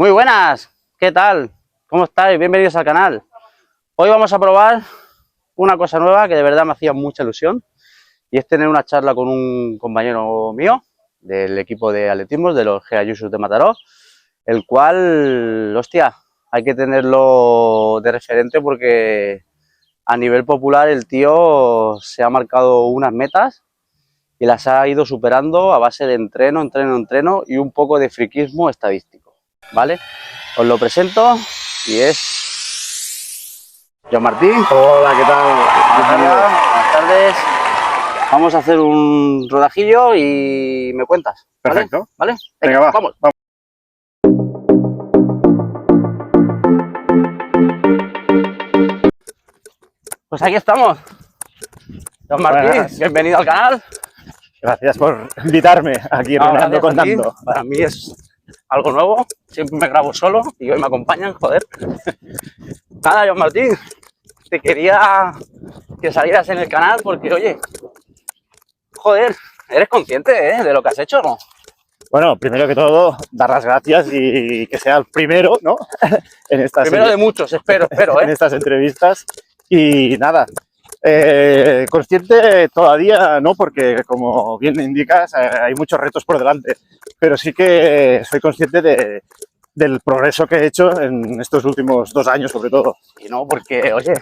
Muy buenas, ¿qué tal? ¿Cómo estáis? Bienvenidos al canal. Hoy vamos a probar una cosa nueva que de verdad me hacía mucha ilusión y es tener una charla con un compañero mío del equipo de atletismo de los Geayusus de Mataró, el cual, hostia, hay que tenerlo de referente porque a nivel popular el tío se ha marcado unas metas y las ha ido superando a base de entreno y un poco de friquismo estadístico, ¿vale? Os lo presento y es Joan Martín. Hola, ¿qué tal? Buenas tardes. Vamos a hacer un rodajillo y me cuentas. ¿Vale? Perfecto. ¿Vale? Venga, va. Vamos. Pues aquí estamos. Joan Martín, Buenas. bienvenido al canal. Gracias por invitarme aquí Ronaldo Gracias a ti. contando. Para mí es algo nuevo. Siempre me grabo solo y hoy me acompañan, joder. Nada, Joan Martín, te quería que salieras en el canal porque, oye, joder, ¿eres consciente de lo que has hecho o no? Bueno, primero que todo, dar las gracias y que sea el primero, ¿no? en estas, Primero de muchos, espero, en estas entrevistas. Y nada, consciente todavía no, porque como bien indicas, hay muchos retos por delante. Pero sí que soy consciente del progreso que he hecho en estos últimos 2 años, sobre todo. Y no, porque, oye,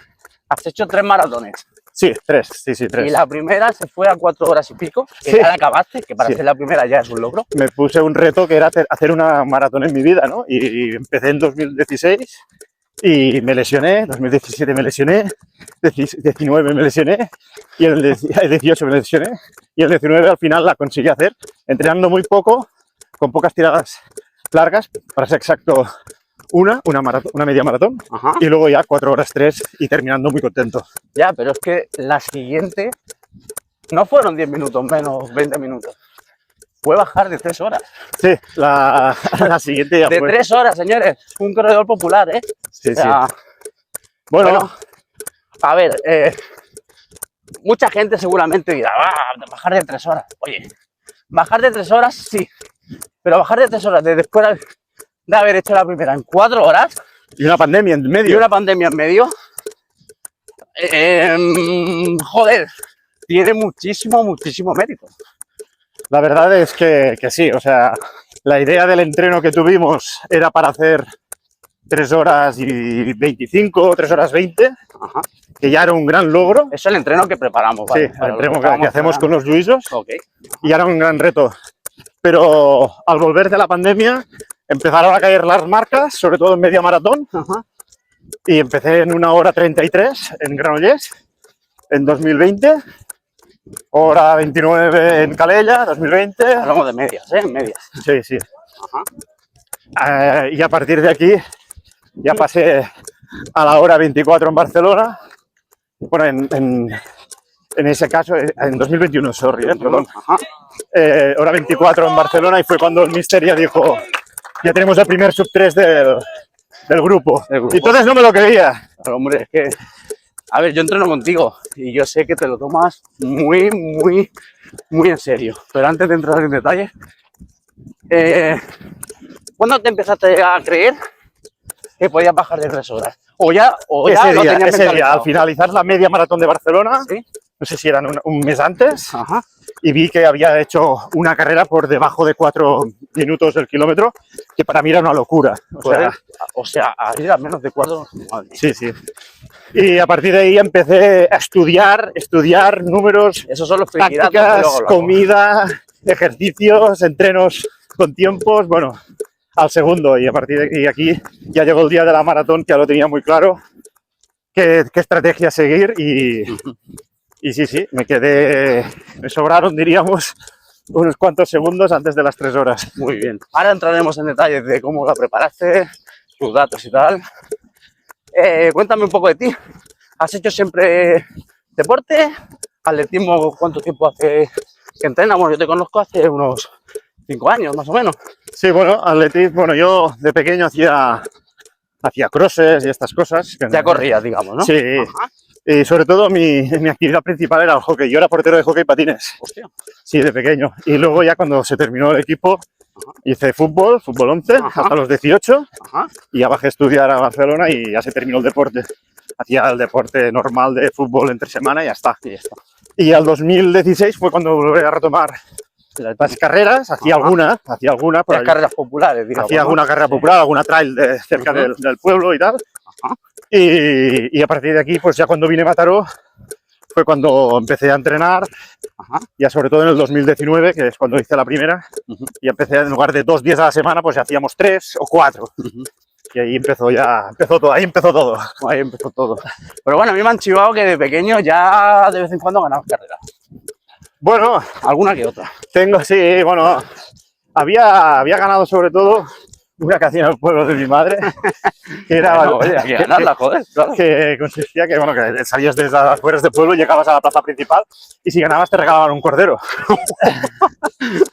has hecho 3 maratones. Sí, 3, sí, 3. Y la primera se fue a 4 horas y pico, que Sí. ya la acabaste, que para Sí. ser la primera ya es un logro. Me puse un reto que era hacer una maratón en mi vida, ¿no? Y empecé en 2016 y me lesioné, 2017 me lesioné, 19 me lesioné, y el 18 me lesioné, y el 19 al final la conseguí hacer, entrenando muy poco, con pocas tiradas largas, para ser exacto, una media maratón, Ajá. y luego ya 4 horas 3 y terminando muy contento. Ya, pero es que la siguiente no fueron 10 minutos menos, 20 minutos. Fue bajar de 3 horas. Sí, la siguiente ya De fue. 3 horas, señores. Un corredor popular, ¿eh? Sí, O sea, sí. Bueno, a ver, mucha gente seguramente dirá, bajar de 3 horas. Oye, bajar de 3 horas, sí. Pero bajar de 3 horas después de haber hecho la primera en 4 horas y una pandemia en medio. y una pandemia en medio, joder, tiene muchísimo mérito. La verdad es que sí, o sea, la idea del entreno que tuvimos era para hacer 3 horas y 25, 3 horas 20, Ajá. que ya era un gran logro. Eso es el entreno que preparamos. Sí, ¿vale? el entreno que hacemos con los Luisos, Ok. y era un gran reto. Pero al volver de la pandemia empezaron a caer las marcas, sobre todo en media maratón, Ajá. y empecé en 1 hora 33 en Granollers en 2020. Hora 29 en Calella, 2020. Hablamos de medias, ¿eh? Medias. Sí, sí. Ajá. Y a partir de aquí ya pasé a la hora 24 en Barcelona. Bueno, en ese caso, en 2021, sorry, perdón. Ajá. Hora 24 en Barcelona, y fue cuando el Mister ya dijo, ya tenemos el primer sub 3 del grupo. Y entonces no me lo creía. Pero, hombre, es que, a ver, yo entreno contigo y yo sé que te lo tomas muy en serio. Pero antes de entrar en detalle, ¿cuándo te empezaste a creer que podías bajar de 3 horas? O ya lo tenías ese día, mentalizado. al finalizar la media maratón de Barcelona, ¿Sí? no sé si eran un mes antes, Ajá. y vi que había hecho una carrera por debajo de 4 minutos del kilómetro, que para mí era una locura. O sea, a ir a menos de 4. Sí, sí. Y a partir de ahí empecé a estudiar números, Esos son los friquidatos que tácticas, luego hablamos. comida, ejercicios, entrenos con tiempos, bueno, al segundo. Y a partir de aquí ya llegó el día de la maratón, que ya lo tenía muy claro qué estrategia seguir, y sí, me sobraron, diríamos, unos cuantos segundos antes de las 3 horas. Muy bien. Ahora entraremos en detalles de cómo la preparaste, tus datos y tal. Cuéntame un poco de ti. ¿Has hecho siempre deporte? ¿Atletismo? ¿Cuánto tiempo hace que entrenas? Bueno, yo te conozco hace unos 5 años, más o menos. Sí, bueno, atletismo, bueno, yo de pequeño hacía crosses y estas cosas. Ya corrías, digamos, ¿no? Sí. Ajá. Y sobre todo mi actividad principal era el hockey. Yo era portero de hockey patines. Hostia. Sí, de pequeño. Y luego ya cuando se terminó el equipo, Hice fútbol 11, Ajá. hasta los 18, Ajá. y ya bajé a estudiar a Barcelona y ya se terminó el deporte. Hacía el deporte normal de fútbol entre semana y ya está. Y ya está. Y al 2016 fue cuando volví a retomar las carreras, hacía Ajá. alguna, por Las ahí. carreras populares, digamos, Hacía ¿no? alguna carrera popular, alguna trail cerca Ujú. del pueblo y tal. Ajá. Y a partir de aquí, pues ya cuando vine a Mataró, fue cuando empecé a entrenar, Ajá. ya sobre todo en el 2019, que es cuando hice la primera, Ujú. y empecé, en lugar de 2 días a la semana, pues ya hacíamos 3 o 4. Ujú. Y ahí empezó todo, ahí empezó todo. Ahí empezó todo. Pero bueno, a mí me han chivado que de pequeño ya de vez en cuando ganaba carreras. Bueno, Alguna que otra. sí, bueno, había ganado sobre todo una que hacía en el pueblo de mi madre, que era... Bueno, oye, hay que ganarla, joder, claro. Que consistía que, bueno, que salías desde las afueras del pueblo, llegabas a la plaza principal y si ganabas te regalaban un cordero.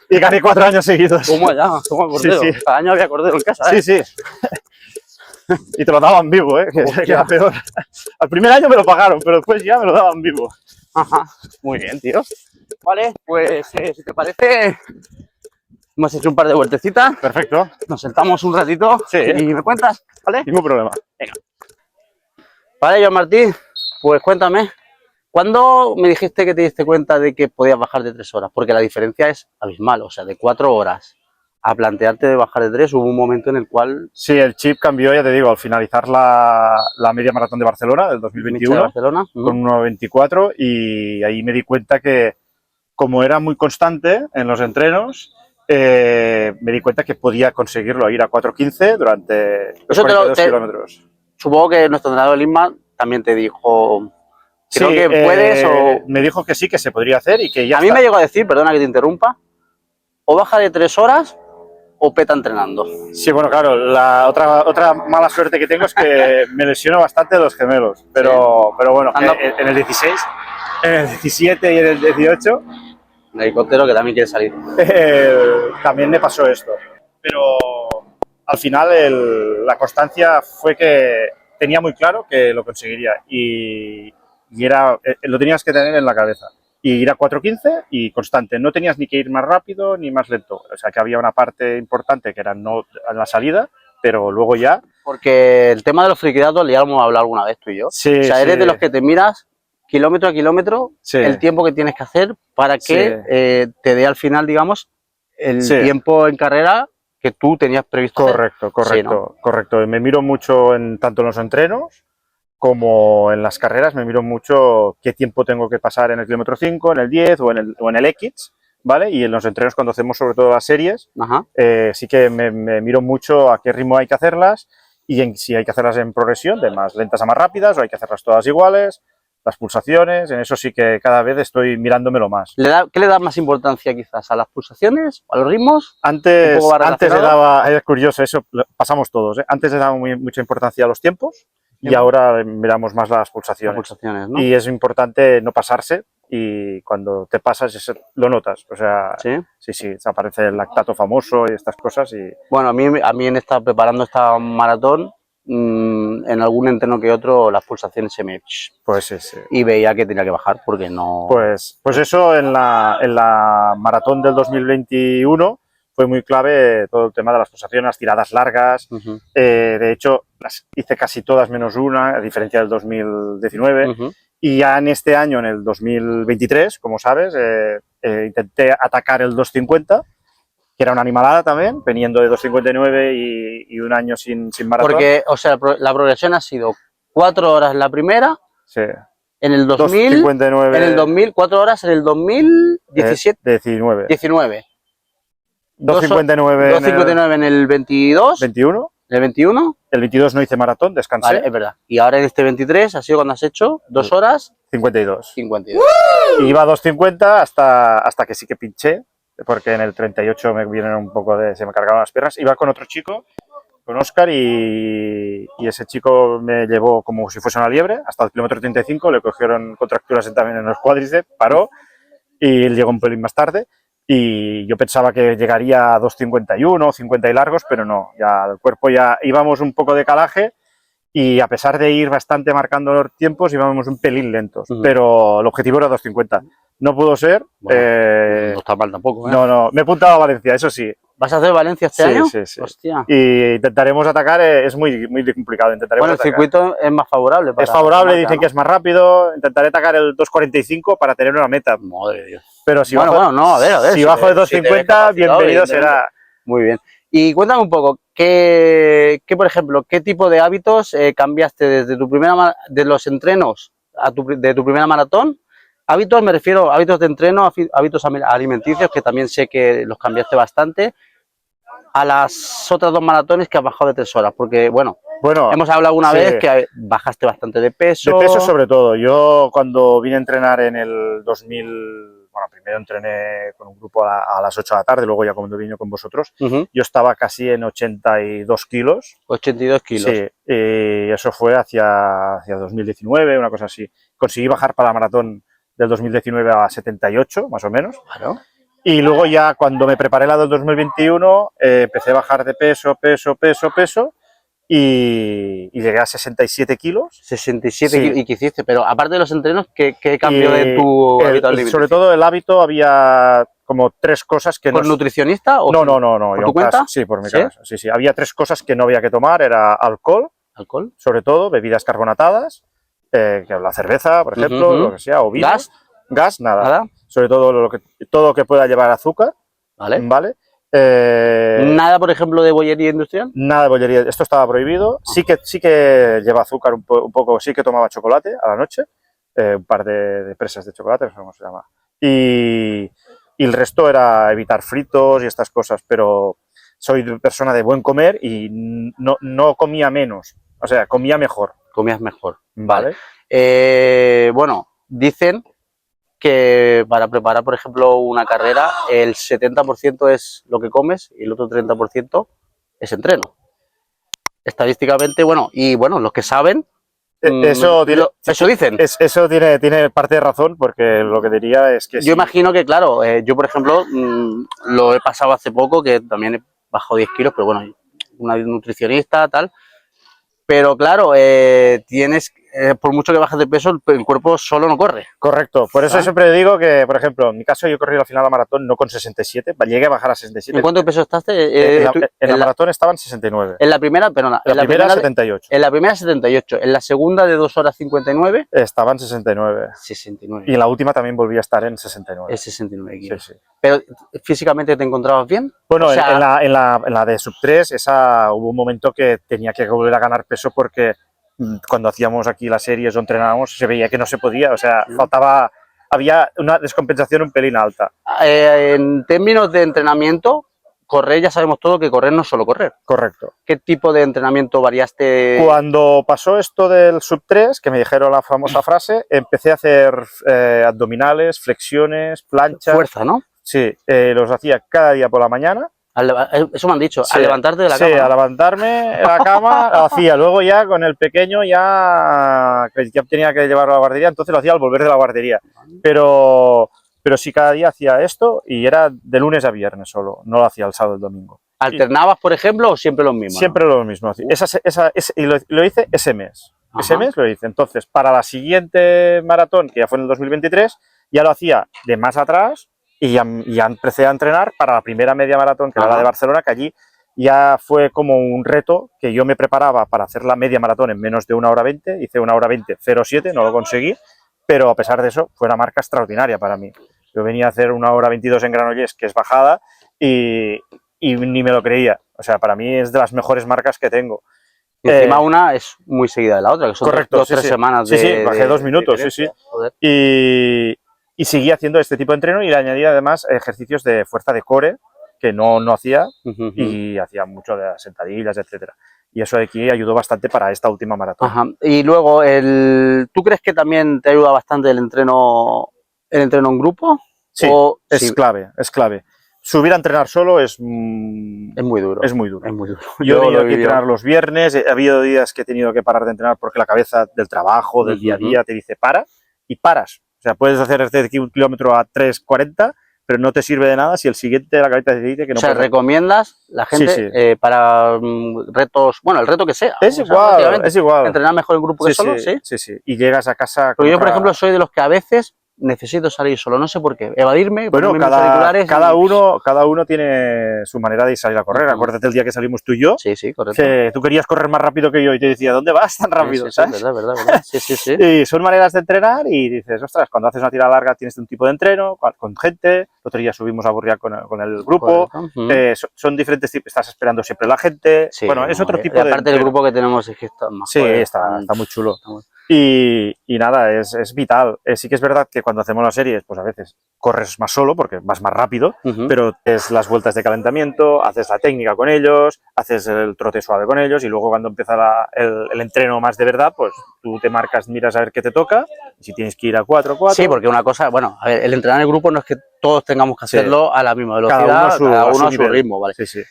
Y gané 4 años seguidos. Toma ya, toma cordero. Sí, sí. Cada año había cordero en casa, ¿eh? Sí, sí. Y te lo daban vivo, que era peor. Al primer año me lo pagaron, pero después ya me lo daban vivo. Ajá. Muy bien, tío. Vale, pues si te parece, hemos hecho un par de vueltecitas. Perfecto, Nos sentamos un ratito Sí. y me cuentas, ¿vale? ningún problema. Vale, Joan Martín, pues cuéntame, ¿cuándo me dijiste que te diste cuenta de que podías bajar de 3 horas? Porque la diferencia es abismal, o sea, de 4 horas a plantearte de bajar de 3, hubo un momento en el cual... Sí, el chip cambió, ya te digo, al finalizar la media maratón de Barcelona del de 2021 Barcelona, con 1.24, y ahí me di cuenta que, como era muy constante en los entrenos, me di cuenta que podía conseguirlo, ir a 4.15 durante los Eso te lo- 42 te- kilómetros. Supongo que nuestro entrenador Lisma también te dijo, creo Sí, que puedes o... me dijo que sí, que se podría hacer y que ya A mí está. me llegó a decir, perdona que te interrumpa, o baja de 3 horas o peta entrenando. Sí, bueno, claro, la otra mala suerte que tengo es que me lesiono bastante los gemelos, pero bueno, Anda. en el 16, en el 17 y en el 18 El helicóptero que también quiere salir. también me pasó esto. Pero al final la constancia fue que tenía muy claro que lo conseguiría y era, lo tenías que tener en la cabeza. Y ir a 4.15 y constante. No tenías ni que ir más rápido ni más lento. O sea que había una parte importante que era no en la salida, pero luego ya... Porque el tema de los friquidatos ya lo hemos hablado alguna vez tú y yo. Sí, o sea, eres sí. de los que te miras kilómetro a kilómetro Sí. el tiempo que tienes que hacer para que te dé al final, digamos, el Sí. tiempo en carrera que tú tenías previsto hacer. Correcto, Sí, ¿no? correcto. Me miro mucho tanto en los entrenos como en las carreras, me miro mucho qué tiempo tengo que pasar en el kilómetro 5, en el 10 o en el X, ¿vale? Y en los entrenos, cuando hacemos sobre todo las series, Ajá. sí que me miro mucho a qué ritmo hay que hacerlas y si hay que hacerlas en progresión, de más lentas a más rápidas, o hay que hacerlas todas iguales, las pulsaciones, en eso sí que cada vez estoy mirándomelo más. ¿Qué le das más importancia quizás? ¿A las pulsaciones? ¿A los ritmos? Antes ¿Un poco más le relacionado? daba, es curioso, eso pasamos todos, ¿eh? Antes le daba mucha importancia a los tiempos y ahora miramos más las Las pulsaciones. pulsaciones, ¿no? Y es importante no pasarse, y cuando te pasas lo notas. O sea, Sí. sí, aparece el lactato famoso y estas cosas. Y Bueno, a mí preparando esta maratón, en algún entreno que otro, las pulsaciones se me... pues sí. Y veía que tenía que bajar porque no... Pues eso en la maratón del 2021 fue muy clave, todo el tema de las pulsaciones, las tiradas largas. Ujú. De hecho, las hice casi todas menos una, a diferencia del 2019. Ujú. Y ya en este año, en el 2023, como sabes, intenté atacar el 2.50, que era una animalada también, veniendo de 2.59 y un año sin maratón. Porque, o sea, la progresión ha sido 4 horas la primera, Sí. en el 2000, 2.59, en el 2000, 4 horas en el 2017, 19. 19, 2.59 2:59 en el 22, 21. en el 21, El 22 no hice maratón, descansé. vale, es verdad. Y ahora en este 23 ha sido cuando has hecho 2 horas 52. 52. Y iba a 2.50 hasta que sí que pinché, porque en el 38 me vienen un poco se me cargaron las piernas. Iba con otro chico, con Óscar, y ese chico me llevó como si fuese una liebre hasta el kilómetro 35, le cogieron contracturas también en los cuádriceps, paró y él llegó un pelín más tarde. Y yo pensaba que llegaría a 2.51, 50 y largos, pero no, ya el cuerpo ya íbamos un poco de calaje, y a pesar de ir bastante marcando los tiempos, íbamos un pelín lentos, pero el objetivo era 2.50. No pudo ser. Bueno, no está mal tampoco, ¿eh? No, me he apuntado a Valencia, eso sí. ¿Vas a hacer Valencia este Sí, año? sí, sí. Hostia. Y intentaremos atacar, es muy complicado. Intentaremos Bueno, el atacar. circuito es más favorable. Es favorable, dicen que es más rápido. Intentaré atacar el 2.45 para tener una meta. Madre de Dios. Pero si Bueno, bajo, bueno, no, a ver. si bajo de si te ves 2.50, capacitado, bienvenido evidentemente. será. Muy bien. Y cuéntame un poco, por ejemplo, qué tipo de hábitos cambiaste desde de los entrenos de tu primera maratón? Hábitos, me refiero a hábitos de entreno, hábitos alimenticios, que también sé que los cambiaste bastante, a las otras 2 maratones que has bajado de 3 horas, porque, bueno, Bueno, hemos hablado alguna sí. vez que bajaste bastante de peso. De peso sobre todo. Yo cuando vine a entrenar en el 2000, bueno, primero entrené con un grupo a las 8 de la tarde, luego ya cuando vine con vosotros, yo estaba casi en 82 kilos. 82 kilos. Sí, y eso fue hacia 2019, una cosa así. Conseguí bajar para la maratón del 2019 a 78, más o menos. Claro. Y luego ya cuando me preparé la del 2021, empecé a bajar de peso, y llegué a 67 kilos. 67 Sí. kilos. ¿Y qué hiciste? Pero aparte de los entrenos, ¿qué cambió de tu hábito alimenticio? Sobre todo el hábito, había como 3 cosas que ¿Por nutricionista o No. ¿Por tu cuenta? Sí, por mi casa. Sí. Había 3 cosas que no había que tomar. Era alcohol, sobre todo, bebidas carbonatadas, que la cerveza, por ejemplo, lo que sea, o vino. Gas, nada. Sobre todo todo lo que pueda llevar azúcar. ¿Vale? Nada, por ejemplo, de bollería industrial. Nada de bollería, esto estaba prohibido. Sí que lleva azúcar un poco, sí que tomaba chocolate a la noche, un par de presas de chocolate, no sé cómo se llama. Y el resto era evitar fritos y estas cosas, pero soy persona de buen comer y no comía menos, o sea, comía mejor. Comías mejor. Vale. Bueno, dicen que para preparar, por ejemplo, una carrera, el 70% es lo que comes y el otro 30% es entreno. Estadísticamente, los que saben, eso dicen. Eso tiene parte de razón, porque lo que diría es que... Yo imagino que, claro, yo, por ejemplo, lo he pasado hace poco, que también he bajado 10 kilos, pero bueno, una nutricionista, tal. Pero claro, por mucho que bajes de peso, el cuerpo solo no corre. Correcto, por eso siempre digo que, por ejemplo, en mi caso yo corrí la final de la maratón no con 67, llegué a bajar a 67. ¿En cuánto peso estaste? En la maratón estaban 69. En la primera, perdona. En la primera 78. En la primera 78. En la segunda de 2 horas 59. Estaban 69. 69. Y en la última también volví a estar en 69. Es 69 kilos. Sí. Pero físicamente te encontrabas bien. Bueno, en la de sub 3, hubo un momento que tenía que volver a ganar peso porque cuando hacíamos aquí las series o entrenábamos se veía que no se podía, o sea, había una descompensación un pelín alta. En términos de entrenamiento, correr, ya sabemos todo que correr no es solo correr. Correcto. ¿Qué tipo de entrenamiento variaste? Cuando pasó esto del sub 3, que me dijeron la famosa frase, empecé a hacer abdominales, flexiones, planchas. Fuerza, ¿no? Sí, los hacía cada día por la mañana. Eso me han dicho, sí, al levantarte de la cama. Sí, a levantarme de la cama lo hacía. Luego ya con el pequeño ya tenía que llevarlo a la guardería, entonces lo hacía al volver de la guardería. Pero sí, cada día hacía esto y era de lunes a viernes solo, no lo hacía el sábado y el domingo. ¿Alternabas, por ejemplo, o siempre los mismos? Siempre lo mismo. Y lo hice ese mes. Ese mes lo hice. Entonces, para la siguiente maratón, que ya fue en el 2023, ya lo hacía de más atrás. Y ya empecé a entrenar para la primera media maratón, que era la de Barcelona, que allí ya fue como un reto que yo me preparaba para hacer la media maratón en menos de 1 hora 20. Hice 1 hora 20:07, no lo conseguí, pero a pesar de eso fue una marca extraordinaria para mí. Yo venía a hacer 1 hora 22 en Granollers, que es bajada, y ni me lo creía. O sea, para mí es de las mejores marcas que tengo. Y encima una es muy seguida de la otra, que son correcto, 2 o 3 semanas de... Sí, bajé 2 minutos, sí. Y seguí haciendo este tipo de entreno y le añadí además ejercicios de fuerza de core, que no hacía, y hacía mucho de sentadillas, etcétera. Y eso de aquí ayudó bastante para esta última maratón. Y luego, ¿tú crees que también te ayuda bastante el entreno en grupo? Sí, es clave. Subir a entrenar solo es muy duro. Es muy duro. Yo he tenido que entrenar los viernes, ha habido días que he tenido que parar de entrenar porque la cabeza del trabajo, del día a día, te dice para, y paras. O sea, puedes hacer este kilómetro a 3:40, pero no te sirve de nada si el siguiente la cabeza te dice que no. O sea, ¿recomiendas la gente para retos, bueno, el reto que sea? Es igual. ¿Entrenar mejor en grupo que solo? Sí. Y llegas a casa... Pero yo, por ejemplo, soy de los que a veces necesito salir solo, no sé por qué, evadirme, Bueno, ponerme mis auriculares cada uno tiene su manera de salir a correr. Acuérdate el día que salimos tú y yo, Sí, sí, correcto. que tú querías correr más rápido que yo y te decía, ¿dónde vas tan rápido? Sí, sí, ¿sabes? verdad, verdad, verdad. Sí, sí, sí. Y son maneras de entrenar y dices, ostras, cuando haces una tirada larga tienes un tipo de entreno con gente. El otro día subimos a Burriak con el grupo. Correcto. Son diferentes tipos, estás esperando siempre la gente. Sí, Bueno, es no, otro y tipo de aparte del entreno. grupo que tenemos es que está más Sí, joder, está muy chulo. está muy- Y nada, es vital. Sí que es verdad que cuando hacemos las series, pues a veces corres más solo porque vas más rápido, Ujú. pero es las vueltas de calentamiento, haces la técnica con ellos, haces el trote suave con ellos y luego cuando empieza el entreno más de verdad, pues tú te marcas, miras a ver qué te toca, y si tienes que ir a 4, 4. Sí, porque una cosa, bueno, a ver, el entrenar en el grupo no es que todos tengamos que Sí. hacerlo a la misma Cada velocidad, uno a su, cada a uno su a su nivel. ritmo, ¿vale? Sí, sí.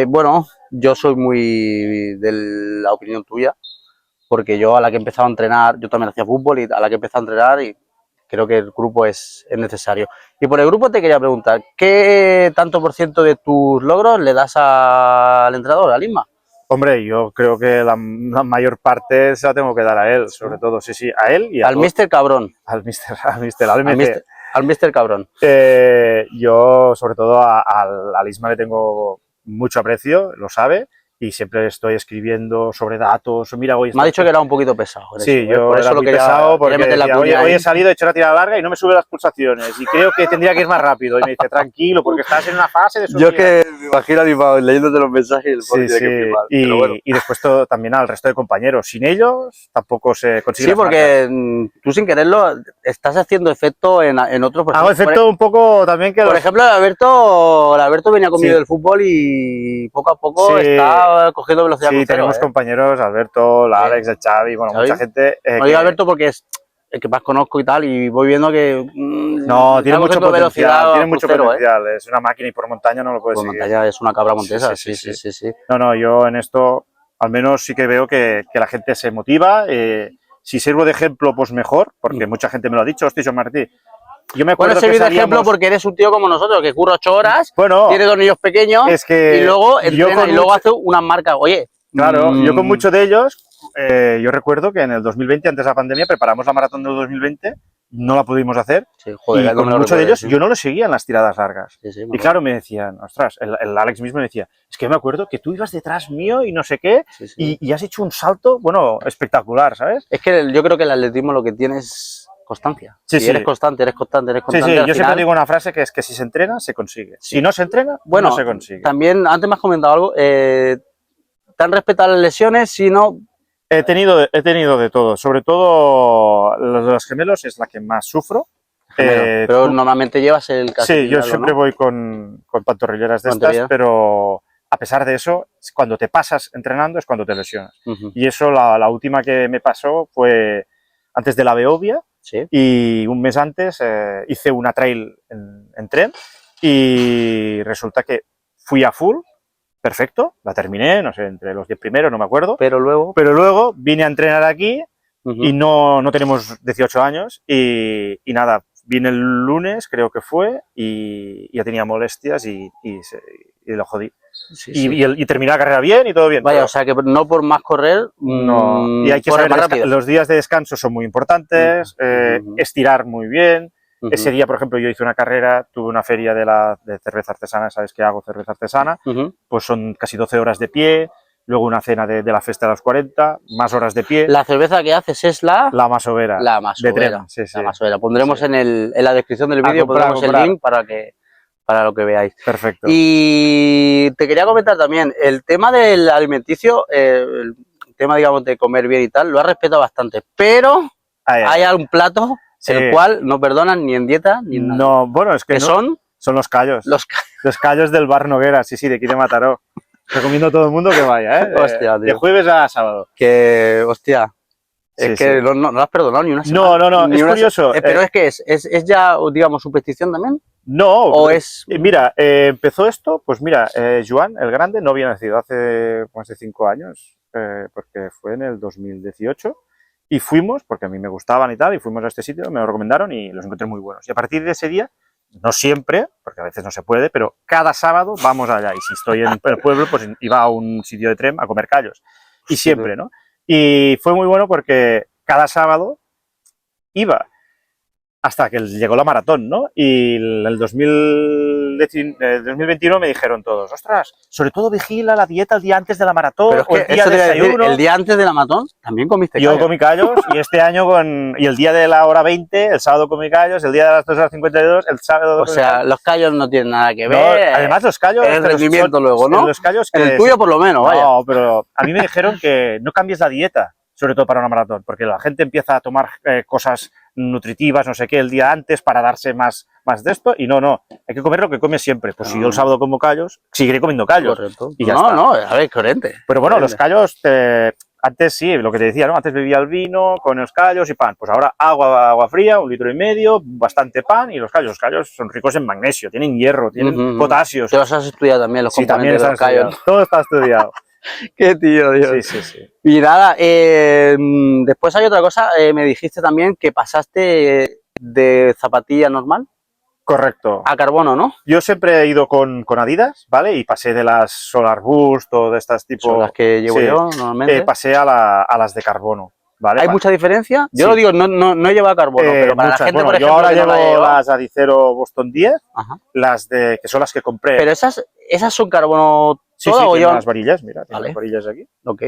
Bueno, yo soy muy de la opinión tuya, porque yo a la que he empezado a entrenar, yo también hacía fútbol y a la que he empezado a entrenar y creo que el grupo es necesario. Y por el grupo te quería preguntar, ¿qué tanto por ciento de tus logros le das al entrenador, al Isma? Hombre, yo creo que la mayor parte se la tengo que dar a él, sobre todo, sí, sí, a él y a Al todos. Mister Cabrón. Al MC. Al Mister Cabrón. Yo, sobre todo, al Isma le tengo mucho aprecio, lo sabe, y siempre estoy escribiendo sobre datos. Mira, hoy Me ha dicho que era un poquito pesado. Sí, eso, yo por era eso lo muy quería pesado porque meter la decía, cuña hoy ahí. he salido, he hecho una tirada larga y no me sube las pulsaciones. Y creo que tendría que ir más rápido. Y me dice, tranquilo, porque estás en una fase de Yo subida. que me imagino leyéndote los mensajes y el pobre Sí, tiene que sí. flipar. Pero bueno. Y después también al resto de compañeros. Sin ellos tampoco se consigue Sí, las marcas. porque tú sin quererlo estás haciendo efecto en otros. Hago efecto un poco también que Por los... ejemplo, el Alberto venía conmigo Sí. del fútbol y poco a poco Sí. está cogiendo velocidad Sí, crucero, tenemos compañeros, Alberto, la Alex, el Xavi, bueno, ¿Xavi? mucha gente. No digo Alberto porque es el que más conozco y tal, y voy viendo que No, está tiene mucho cogiendo potencial, velocidad tiene mucho crucero, potencial. Es una máquina y por montaña no lo puedes Por seguir. montaña es una cabra montesa, Sí, sí, sí, sí. No, yo en esto al menos sí que veo que la gente se motiva. Si sirvo de ejemplo, pues mejor, porque mucha gente me lo ha dicho. Hostia, Joan Martí, yo me acuerdo Bueno, que servir de salíamos... ejemplo porque eres un tío como nosotros, que curra 8 horas, Bueno, tiene 2 niños pequeños es que y luego yo entrena con y luego mucho- hace unas marcas. Oye, Claro, yo con muchos de ellos, yo recuerdo que en el 2020, antes de la pandemia, preparamos la maratón del 2020, no la pudimos hacer, sí, joder, y no con me lo muchos de ellos recuerdes, yo no lo seguía en las tiradas largas. Sí, Y claro, me decían, ostras, el Alex mismo me decía, es que me acuerdo que tú ibas detrás mío y no sé qué, sí. y has hecho un salto, bueno, espectacular, ¿sabes? Es que yo creo que el atletismo lo que tiene es constancia. Sí, Si sí. eres constante, Sí, sí, al yo siempre final- digo una frase que es que si se entrena, se consigue. Sí. Si no se entrena, Bueno, no se consigue. también, antes me has comentado algo, ¿te han respetado las lesiones? Si no, He tenido de todo, sobre todo los de los gemelos es la que más sufro. pero normalmente llevas el Sí, castillo, yo siempre ¿no? voy con pantorrilleras de Pantorrilla. estas, pero a pesar de eso, cuando te pasas entrenando es cuando te lesionas. Ujú. Y eso, la última que me pasó fue antes de la Beovia, Sí. y un mes antes hice una trail en tren y resulta que fui a full, perfecto, la terminé, no sé, entre los 10 primeros, no me acuerdo, Pero luego, pero luego vine a entrenar aquí ujú, y no tenemos 18 años y nada, vine el lunes, creo que fue, y ya tenía molestias y lo jodí. sí, Y, sí. y terminé la carrera bien y todo bien. Vaya, pero o sea que no por más correr, no. Y hay que correr saber, más rápido. los días de descanso son muy importantes, Ujú. estirar muy bien. Ujú. Ese día, por ejemplo, yo hice una carrera, tuve una feria de cerveza artesana, ¿sabes que hago cerveza artesana? Ujú. Pues son casi 12 horas de pie, luego una cena de la fiesta de los 40, más horas de pie. La cerveza que haces es la Masovera. masovera. De tren, sí, sí. La masovera. Pondremos Sí. en la descripción del A vídeo comprar, pondremos a comprar. el link para lo que veáis. Perfecto. Y te quería comentar también, el tema del alimenticio, el tema, digamos, de comer bien y tal, lo has respetado bastante, pero hay algún plato Sí. el cual no perdonan ni en dieta ni en nada. No, bueno, es que Que no, son son los callos. los... Los callos del bar Noguera, sí, de aquí de Mataró. Recomiendo a todo el mundo que vaya, ¿eh? Hostia, de tío. jueves a sábado. Que, hostia, Sí, es que sí. no lo has perdonado ni una semana. No, Ni es una curioso. pero es que es ya, digamos, superstición también. No, ¿O es...? Mira, empezó esto, pues mira, Joan, el grande, no había nacido hace más de 5 años, porque fue en el 2018, y fuimos, porque a mí me gustaban y tal, y fuimos a este sitio, me lo recomendaron y los encontré muy buenos. Y a partir de ese día, no siempre, porque a veces no se puede, pero cada sábado vamos allá, y si estoy en el pueblo, pues iba a un sitio de tren a comer callos, y siempre, ¿no? Y fue muy bueno porque cada sábado iba. hasta que llegó la maratón, ¿no? Y el 2021 me dijeron todos, ostras, sobre todo vigila la dieta el día antes de la maratón, Pero es o que el día eso de te iba a decir, desayuno. el día antes de la maratón también comiste Yo callos. comí callos y este año y el día de la hora 20, el sábado comí callos, el día de las 2:52, el sábado O comí sea, callos. los callos no tienen nada que No, ver. además los callos... el pero rendimiento luego, ¿no? Los callos En que el tuyo por lo menos, vaya. No, pero a mí me dijeron que no cambies la dieta, sobre todo para una maratón, porque la gente empieza a tomar cosas nutritivas, no sé qué, el día antes para darse más de esto, y no, hay que comer lo que comes siempre. Pues si yo el sábado como callos, seguiré comiendo callos. Correcto. Y ya no, está. no, a ver, coherente. Pero bueno, coherente. los callos, antes sí, lo que te decía, ¿no? Antes bebía el vino con los callos y pan. Pues ahora agua fría, 1,5 litros, bastante pan y los callos. Los callos son ricos en magnesio, tienen hierro, tienen potasio. Te los has estudiado también, los Sí, también componentes está de los callos. estudiado. Todo está estudiado. Qué tío, Dios. Sí. Y nada, después hay otra cosa, me dijiste también que pasaste de zapatilla normal Correcto. a carbono, ¿no? Yo siempre he ido con Adidas, ¿vale? Y pasé de las Solar Boost o de estas tipo... Son las que llevo sí, yo normalmente. pasé a las de carbono, ¿vale? ¿Hay mucha diferencia? Yo Sí. lo digo, no he llevado carbono, pero para muchas. la gente, Bueno, por ejemplo, yo ahora que no la llevo lleva- las Adicero Boston 10, Ajá. que son las que compré. Pero esas son carbono sí, todas o tienen llevan... las varillas, mira, tienen Vale. las varillas aquí. Ok.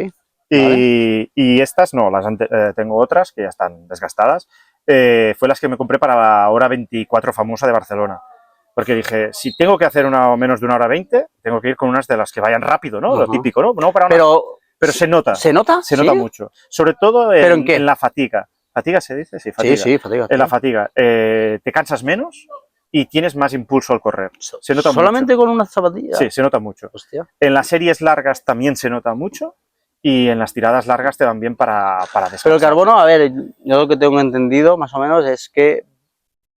Y estas no, tengo otras que ya están desgastadas. Fue las que me compré para la hora 24 famosa de Barcelona. Porque dije, si tengo que hacer menos de 1:20, tengo que ir con unas de las que vayan rápido, ¿no? Lo típico, ¿no? No para pero se nota. ¿Se nota? Se nota mucho. Sobre todo ¿Pero en qué? en la fatiga. ¿Fatiga se dice? Sí, fatiga. Sí, fatiga. En la fatiga. Te cansas menos y tienes más impulso al correr. Se nota ¿Solamente mucho. con unas zapatillas? Sí, se nota mucho. Hostia. En las series largas también se nota mucho y en las tiradas largas te van bien para descansar. Pero el carbono, a ver, yo lo que tengo entendido más o menos es que,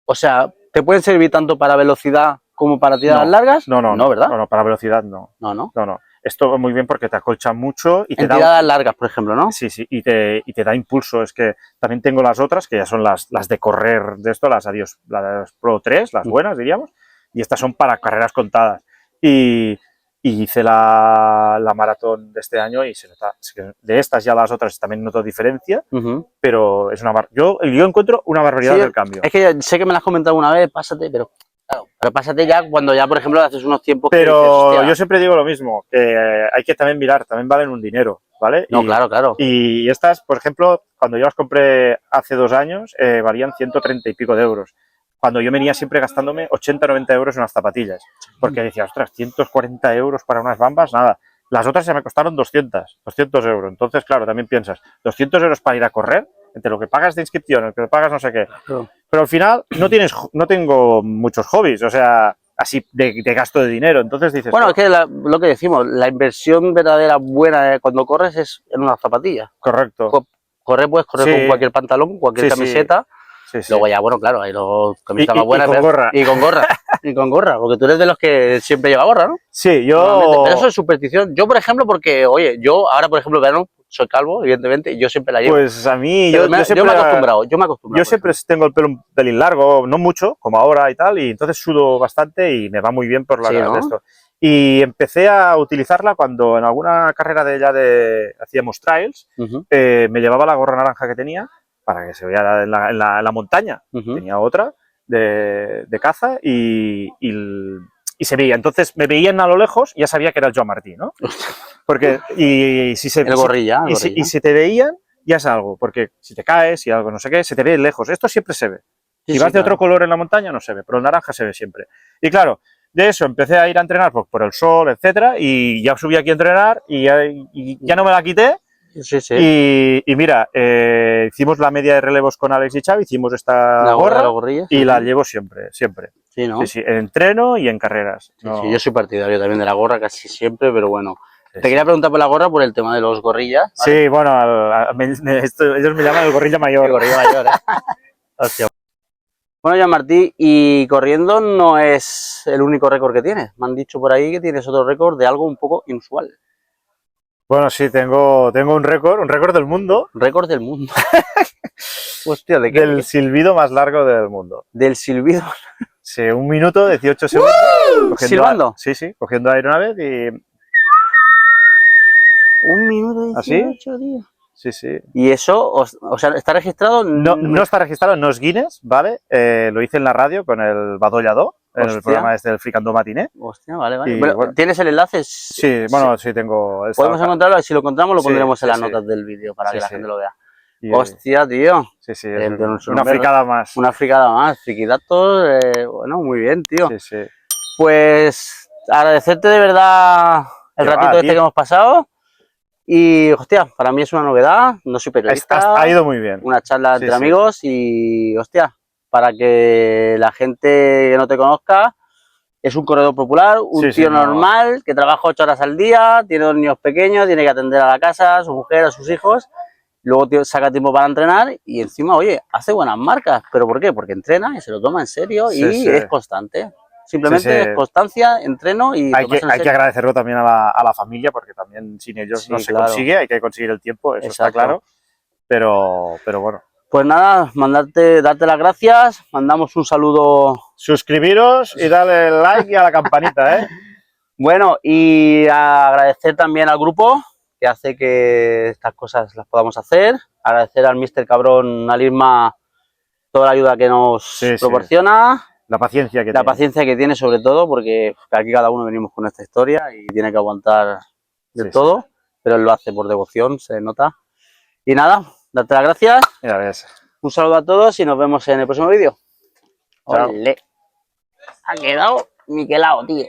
o sea, ¿te pueden servir tanto para velocidad como para tiradas largas? No, ¿verdad? No, para velocidad no. No. Esto va muy bien porque te acolcha mucho y te en da... tiradas largas, por ejemplo, ¿no? Sí, y te da impulso. Es que también tengo las otras, que ya son las de correr de esto, las las Pro 3, las buenas, diríamos, y estas son para carreras contadas. Y hice la maratón de este año y se nota, de estas ya las otras también noto diferencia, pero es yo encuentro una barbaridad del cambio. Es que ya sé que me lo has comentado una vez, pásate, pero pásate ya cuando ya, por ejemplo, haces unos tiempos pero que dices, yo siempre digo lo mismo, que hay que también mirar, también valen un dinero, ¿vale? No, claro. Y estas, por ejemplo, cuando yo las compré hace 2 años, valían 130 y pico de euros. Cuando yo venía siempre gastándome 80-90 euros en unas zapatillas. Porque decía, ostras, 140 euros para unas Bambas, nada. Las otras ya me costaron 200 euros. Entonces, claro, también piensas, 200 euros para ir a correr, entre lo que pagas de inscripción, lo que pagas no sé qué. Claro. Pero al final no tengo muchos hobbies, o sea, así de gasto de dinero. Entonces dices... Bueno, es que lo que decimos, la inversión verdadera buena cuando corres es en una zapatilla. Correcto. Puedes correr con cualquier pantalón, con cualquier camiseta. Sí. Luego ya, bueno, claro, hay los camisetas más buenas. Y con gorra. Y con gorra, porque tú eres de los que siempre lleva gorra, ¿no? Sí, yo... Pero eso es superstición. Yo, por ejemplo, porque, oye, yo ahora, por ejemplo, verano, soy calvo, evidentemente, y yo siempre la llevo. Pues a mí... Yo me he acostumbrado. Yo siempre tengo el pelo un pelín largo, no mucho, como ahora y tal, y entonces sudo bastante y me va muy bien por la cara de esto. Y empecé a utilizarla cuando en alguna carrera hacíamos trials, me llevaba la gorra naranja que tenía para que se vea en la montaña. Tenía otra de caza y se veía. Entonces me veían a lo lejos y ya sabía que era el Joan Martí, ¿no? Porque, el gorrilla. Y si te veían, ya es algo, porque si te caes y algo no sé qué, se te ve lejos. Esto siempre se ve. Si vas de otro color en la montaña, no se ve, pero el naranja se ve siempre. Y claro, de eso empecé a ir a entrenar por el sol, etcétera, y ya subí aquí a entrenar y ya no me la quité. Y mira, hicimos la media de relevos con Alex y Xavi, hicimos esta gorrilla y la llevo siempre. Sí, ¿no? Sí, en entreno y en carreras. Sí, yo soy partidario también de la gorra casi siempre, pero bueno. Te quería preguntar por la gorra por el tema de los gorrillas. ¿Vale? Sí, bueno, ellos me llaman el gorrilla mayor. El gorrilla mayor, Hostia. Bueno, Joan Martí, y corriendo no es el único récord que tienes. Me han dicho por ahí que tienes otro récord de algo un poco inusual. Bueno, sí, tengo un récord del mundo. Récord del mundo. Hostia, ¿de qué? Del silbido más largo del mundo. Del silbido. Sí, 1 minuto, 18 segundos. ¿Silbando? Sí, cogiendo aire una vez y... 1 minuto 18, ¿así? tío. Sí, sí. Y eso, o sea, ¿está registrado? No está registrado, no es Guinness, ¿vale? Lo hice en la radio con el Badollador, en el Hostia. programa este del Fricandó Matiné. Hostia, vale, vale. Y, Bueno, bueno, ¿tienes el enlace? sí, bueno, sí tengo... Podemos encontrarlo, si lo encontramos lo Sí, pondremos en sí, las sí. notas del vídeo para Sí, que la sí. gente lo vea. Y, Hostia, tío. sí, sí, es Tiene un una nombre, fricada más. Una fricada más, frikidatos, bueno, muy bien, tío. Sí, sí. Pues agradecerte de verdad el Que va, ratito este tío. que hemos pasado. Y, hostia, para mí es una novedad, no soy periodista, Ha ido muy bien. una charla Sí, entre sí. amigos y, hostia, para que la gente que no te conozca, es un corredor popular, un Sí, sí, tío no. normal que trabaja 8 horas al día, tiene 2 niños pequeños, tiene que atender a la casa, a su mujer, a sus hijos, luego saca tiempo para entrenar y encima, oye, hace buenas marcas. ¿Pero por qué? Porque entrena y se lo toma en serio Sí, y sí. es constante. Simplemente Sí, sí. es constancia, entreno y Hay tomárselo en que serio. agradecerlo también a la familia, porque también sin ellos Sí, no se claro. consigue, hay que conseguir el tiempo, eso está Exacto. claro. Pero bueno. Pues nada, darte las gracias, mandamos un saludo. Suscribiros y darle like y a la campanita, ¿eh? Bueno, y agradecer también al grupo que hace que estas cosas las podamos hacer. Agradecer al Mr. Cabrón, al Irma, toda la ayuda que nos Sí, sí. proporciona. La paciencia que La tiene. paciencia que tiene, sobre todo, porque aquí cada uno venimos con esta historia y tiene que aguantar de Sí, todo, pero él lo hace por devoción, se nota. Y nada, darte las gracias, Mira, ves. un saludo a todos y nos vemos en el próximo vídeo. Chao. ¡Ole! Ha quedado niquelado, tío.